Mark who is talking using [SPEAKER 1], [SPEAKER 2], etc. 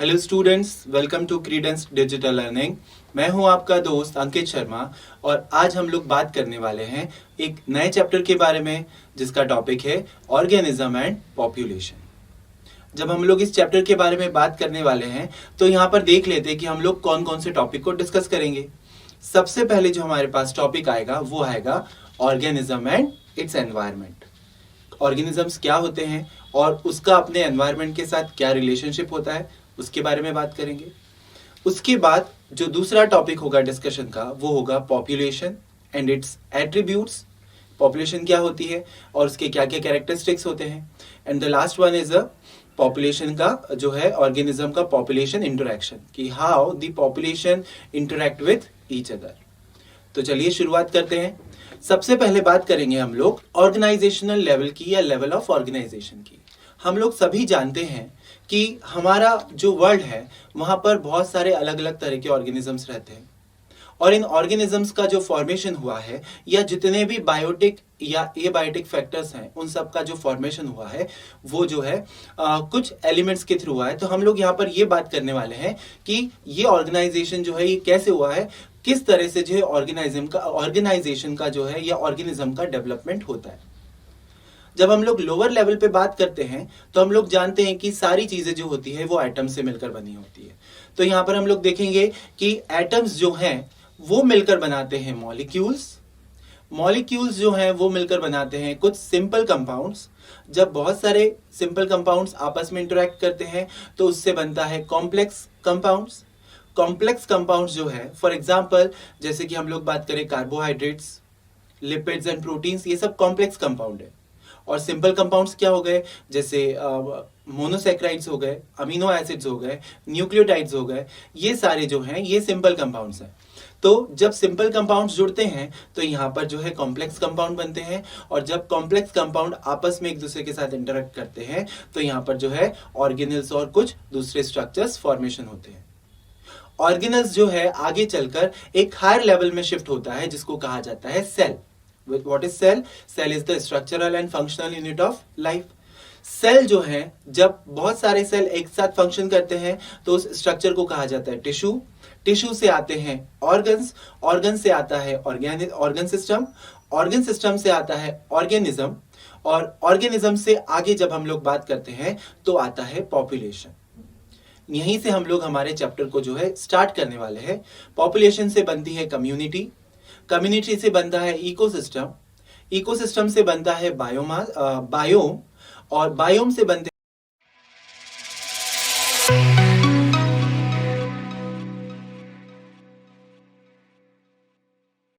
[SPEAKER 1] Hello students, welcome to Credence Digital Learning. मैं हूं आपका दोस्त अंकित शर्मा और आज हम लोग बात करने वाले हैं एक नए चैप्टर के बारे में जिसका टॉपिक है ऑर्गेनिज्म एंड पॉपुलेशन। जब हम लोग इस चैप्टर के बारे में बात करने वाले हैं तो यहाँ पर देख लेते हैं कि हम लोग कौन कौन से टॉपिक को डिस्कस करेंगे। सबसे पहले जो हमारे पास टॉपिक आएगा वो आएगा organism and it's environment. Organisms क्या होते हैं और उसका अपने एनवायरनमेंट के साथ क्या रिलेशनशिप होता है उसके बारे में बात करेंगे। उसके बाद जो दूसरा टॉपिक होगा डिस्कशन का वो होगा population and it's attributes. Population क्या होती है और उसके क्या क्या कैरेक्टरिस्टिक्स होते हैं। And the last one is a population का जो है ऑर्गेनिज्म का पॉपुलेशन इंटरेक्शन, कि how the population interact with each other. तो चलिए शुरुआत करते हैं। सबसे पहले बात करेंगे हम लोग ऑर्गेनाइजेशनल लेवल की या लेवल ऑफ ऑर्गेनाइजेशन की। हम लोग सभी जानते हैं कि हमारा जो वर्ल्ड है वहां पर बहुत सारे अलग अलग तरह के ऑर्गेनिजम्स रहते हैं और इन ऑर्गेनिजम्स का जो फॉर्मेशन हुआ है या जितने भी बायोटिक या एबायोटिक फैक्टर्स हैं उन सब का जो फॉर्मेशन हुआ है वो जो है कुछ एलिमेंट्स के थ्रू हुआ है। तो हम लोग यहाँ पर ये बात करने वाले हैं कि ये ऑर्गेनाइजेशन जो है ये कैसे हुआ है, किस तरह से जो है ऑर्गेनाइजेशन का जो है या ऑर्गेनिज्म का डेवलपमेंट होता है। जब हम लोग लोअर लेवल पे बात करते हैं तो हम लोग जानते हैं कि सारी चीजें जो होती है वो एटम से मिलकर बनी होती है। तो यहाँ पर हम लोग देखेंगे कि एटम्स जो हैं वो मिलकर बनाते हैं मॉलिक्यूल्स। मॉलिक्यूल्स जो हैं वो मिलकर बनाते हैं कुछ सिंपल कंपाउंड्स। जब बहुत सारे सिंपल कंपाउंड्स आपस में इंटरेक्ट करते हैं तो उससे बनता है कॉम्प्लेक्स कंपाउंड्स। कॉम्प्लेक्स कंपाउंड्स जो है फॉर एग्जांपल जैसे कि हम लोग बात करें कार्बोहाइड्रेट्स, लिपिड्स एंड प्रोटीन्स, ये सब कॉम्प्लेक्स कंपाउंड है। और सिंपल कंपाउंड्स क्या हो गए, जैसे मोनोसैकेराइड्स हो गए, अमीनो एसिड्स हो गए, न्यूक्लियोटाइड्स हो गए, ये सारे जो हैं ये सिंपल कंपाउंड्स हैं। तो जब सिंपल कंपाउंड्स जुड़ते हैं तो यहाँ पर जो है कॉम्प्लेक्स कंपाउंड बनते हैं और जब कॉम्प्लेक्स कंपाउंड आपस में एक दूसरे के साथ इंटरेक्ट करते हैं तो यहाँ पर जो है ऑर्गेनल्स और कुछ दूसरे स्ट्रक्चर्स फॉर्मेशन होते हैं। ऑर्गेनल्स जो है आगे चलकर एक हायर लेवल में शिफ्ट होता है जिसको कहा जाता है cell. What is cell? Cell is the structural and functional unit of life. Cell जो है जब बहुत सारे सेल एक साथ फंक्शन करते हैं तो उस स्ट्रक्चर को कहा जाता है टिश्यू। टिश्यू से आते हैं ऑर्गन्स, ऑर्गन से आता है ऑर्गन सिस्टम, ऑर्गन सिस्टम से आता है ऑर्गेनिज्म और ऑर्गेनिज्म से आगे जब हम लोग बात करते हैं तो आता है पॉपुलेशन। यहीं से हम लोग हमारे चैप्टर को जो है स्टार्ट करने वाले हैं। पॉपुलेशन से बनती है कम्युनिटी, कम्युनिटी से बनता है इकोसिस्टम, इकोसिस्टम से बनता है बायोम और बायोम से बनते